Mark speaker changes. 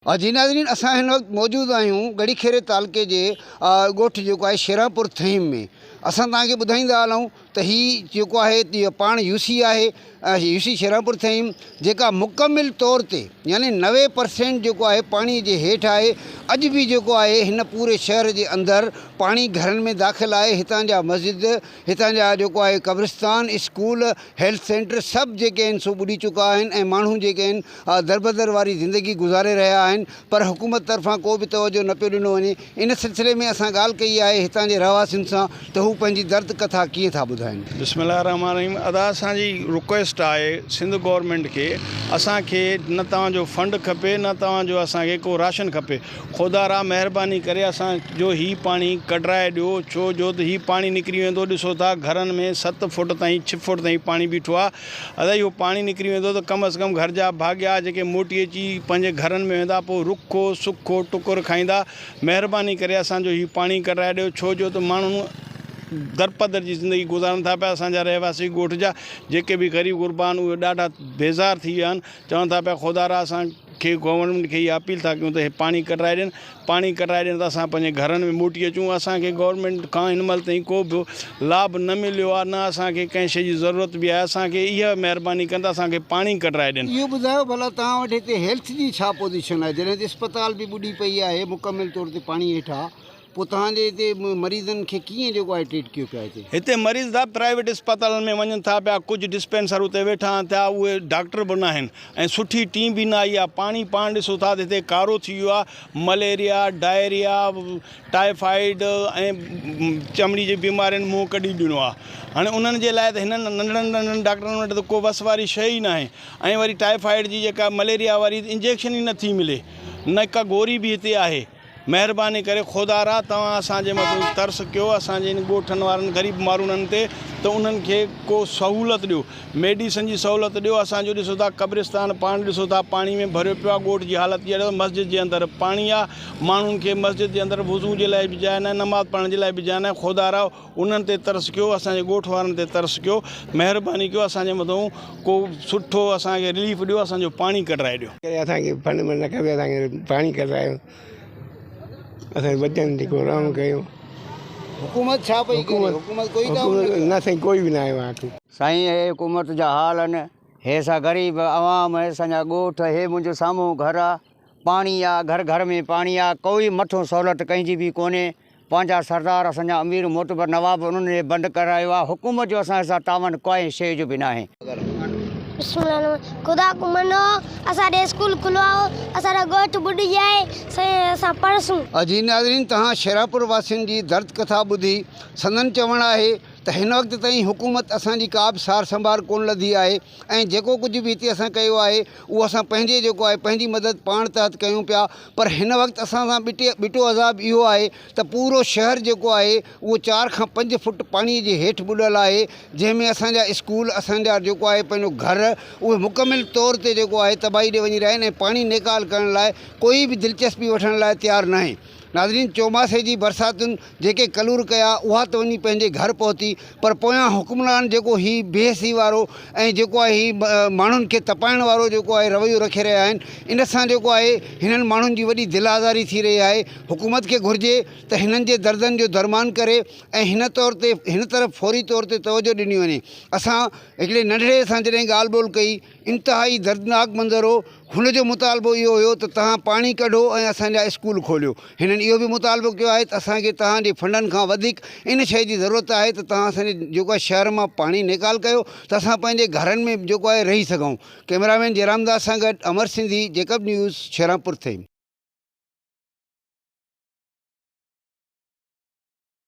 Speaker 1: जी नाज़रीन, असां हिन वक़्तु मौजूदु आहियूं ॻड़ीखेरे तालुके जे ॻोठु जेको आहे शेरापुर थहीम में। असां तव्हांखे ॿुधाईंदा हलूं त हीउ जेको आहे पाण यूसी आहे, यूसी शेरापुर थहीम, जेका मुकमिल तौर ते यानी 90% जेको आहे पाणीअ जे हेठि आहे। अॼु बि जेको आहे हिन पूरे शहर जे अंदरि पाणी घरनि में दाख़िल आहे। हितां जा मस्जिद, हितां जा जेको आहे क़ब्रिस्तान, स्कूल, हेल्थ सेंटर सभु जेके आहिनि सो ॿुॾी चुका आहिनि ऐं माण्हू जेके आहिनि दरबदर वारी ज़िंदगी गुज़ारे रहिया आहिनि। पर हुकूमत तरफ़ां को बि तवजो न पियो ॾिनो वञे। इन सिलसिले में असां ॻाल्हि कई आहे हितां जे रहवासियुनि सां त हू पंहिंजी दर्द कथा कीअं था ॿुधाइनि।
Speaker 2: बिस्मिल्लाह रहमान रहीम। अदा असांजी रिक्वेस्ट आहे सिंध गवर्नमेंट खे, असांखे न तव्हांजो फंड खपे, न तव्हांजो असांखे को राशन खपे। ख़ुदा महिरबानी करे असांजो हीउ पाणी कढाए ॾियो, छो जो त हीउ पाणी निकिरी वेंदो। ॾिसो था घरनि में 7 फुट ताईं 6 फुट ताईं पाणी बीठो आहे। अदा इहो पाणी निकिरी वेंदो त कम अज़ कम घर जा भाॻिया जेके मोटी अची पंहिंजे घरनि में वेंदा, पोइ रुखो सुखो टुकुर खाईंदा। महिरबानी करे असांजो हीउ पाणी कढाए ॾियो, छो जो त माण्हू दरपदर जी ज़िंदगी गुज़ारनि था पिया। असांजा रहवासी ॻोठ जा जेके बि ग़रीब गुरबान उहे ॾाढा बेज़ार थी विया आहिनि। चवनि था पिया ख़ुदा असांखे गवर्नमेंट खे इहा अपील था कयूं त हे पाणी कढाए ॾियनि। पाणी कढाए ॾियनि त असां पंहिंजे घरनि में मोटी अचूं। असांखे गवर्नमेंट खां हिन महिल ताईं को बि लाभ न मिलियो आहे, न असांखे कंहिं शइ जी ज़रूरत बि आहे। असांखे इहा महिरबानी कनि त असांखे पाणी कढाए ॾियनि।
Speaker 1: इहो ॿुधायो भला तव्हां वटि हिते हेल्थ जी छा पोज़ीशन आहे? जॾहिं त अस्पताल बि ॿुॾी पई आहे मुकमिल तौर ते पाणी हेठां, पोइ तव्हांजे हिते मरीज़नि खे कीअं जेको आहे ट्रीट कयो पिया?
Speaker 2: हिते मरीज़ था प्राइवेट अस्पतालनि में वञनि था पिया। कुझु डिस्पेंसर उते वेठा थिया, उहे डॉक्टर बि न आहिनि ऐं सुठी टीम बि न आई आहे। पाणी पाण ॾिसो था त हिते कारो थी वियो आहे। मलेरिया, डायरिया, टाइफाइड ऐं चमड़ी जी बीमारियुनि मुंहुं कढी ॾिनो आहे। हाणे उन्हनि जे लाइ त हिननि नंढड़नि नंढड़नि डॉक्टरनि वटि त को वस वारी शइ ई न आहे। ऐं वरी टाइफाइड जी जेका मलेरिया वारी इंजेक्शन ई नथी मिले, न का गोरी बि हिते आहे। महिरबानी करे ख़ुदा तव्हां असांजे मथां तर्स कयो, असांजे इन ॻोठनि वारनि ग़रीब माण्हुनि ते, त उन्हनि खे को सहूलियत ॾियो, मेडिसन जी सहूलियत ॾियो। असांजो ॾिसो था क़ब्रिस्तान पाण ॾिसो था पाणी में भरियो पियो आहे। ॻोठ जी हालति इहा, मस्जिद जे अंदरि पाणी आहे। माण्हुनि खे मस्जिद जे अंदरि वुज़ू जे लाइ बि जाइ न आहे, नमाज़ पढ़ण जे लाइ बि जाइ न आहे। ख़ुदा उन्हनि ते तर्स कयो, असांजे ॻोठ वारनि ते तर्स कयो। महिरबानी कयो, असांजे मथां को सुठो असांखे रिलीफ ॾियो, असांजो पाणी कढाए ॾियो।
Speaker 3: असांखे फंड में न खपे, असांखे पाणी कढायो, असांजे बचनि ते को रहम कयो।
Speaker 1: हुकूमत छा पई करे? हुकूमत कोई
Speaker 3: न साईं, कोई बि न आयो आहे।
Speaker 4: साईं हे हुकूमत जा हाल आहिनि, हे असां ग़रीब आवाम, असांजा ॻोठ, हे मुंहिंजो साम्हूं घर आहे, पाणी आहे, घर घर में पाणी आहे। कोई मथो सहूलियत कंहिंजी बि कोन्हे। पंहिंजा सरदार असांजा अमीर मोतबर नवाब उन्हनि बंदि करायो आहे। हुकूमत जो असांजे साथ तावन काई शइ जो बि न आहे।
Speaker 5: ख़ुदा को मनो, असांजे स्कूल खुलो आहे, असांजा ॻोठ ॿुॾी आहे, असां पढ़सूं।
Speaker 1: जी नाज़रीन, तव्हां शेरापुर वासियुनि जी दर्द कथा ॿुधी। संदन चवणु आहे त हिन वक़्त ताईं हुकूमत असांजी का बि सार संभाल कोन लधी आहे ऐं जेको कुझु बि हिते असां कयो आहे उहो असां पंहिंजे जेको आहे पंहिंजी मदद पाण तहत कयूं पिया। पर हिन वक़्तु असां सां ॿिटो अज़ाब इहो आहे त पूरो शहर जेको आहे उहो 4 खां 5 फुट पाणीअ जे हेठि ॿुॾल आहे, जंहिंमें असांजा स्कूल, असांजा जेको आहे पंहिंजो घर, उहे मुकमिल तौर ते जेको आहे तबाही ॾे वञी रहिया आहिनि ऐं पाणी निकाल करण लाइ कोई बि दिलचस्पी वठण लाइ तयारु न आहे। नाज़रीन, चौमासे जी बरसातुनि जेके कलूर कया उहा त वञी पंहिंजे घर पहुती, पर पोयां हुक्मरान जेको हीउ बेहसी वारो ऐं जेको आहे हीउ माण्हुनि खे तपाइण वारो जेको आहे रवैयो रखे रहिया आहिनि, इन सां जेको आहे हिननि माण्हुनि जी वॾी दिल आज़ारी थी रही आहे। हुकूमत खे घुरिजे त हिननि जे दर्दनि जो दरमान करे ऐं हिन तरफ़ फौरी तौर ते तवजो ॾिनी वञे। असां हिकिड़े नंढड़े सां जॾहिं ॻाल्हि ॿोल कई, इंतिहाई दर्दनाक मंज़र हो। हुनजो मुतालबो इहो हुयो त तव्हां पाणी कढो ऐं असांजा स्कूल खोलियो। हिननि इहो बि मुतालबो कयो आहे त असांखे तव्हांजे फंडनि खां वधीक इन शइ जी ज़रूरत आहे त तव्हां असांजे जेको आहे शहर मां पाणी निकाल कयो त असां पंहिंजे घरनि में जेको आहे रही सघूं। कैमरामैन जयरामदास सां गॾु अमर सिंधी, जेकब न्यूज़, शेरापुर थी।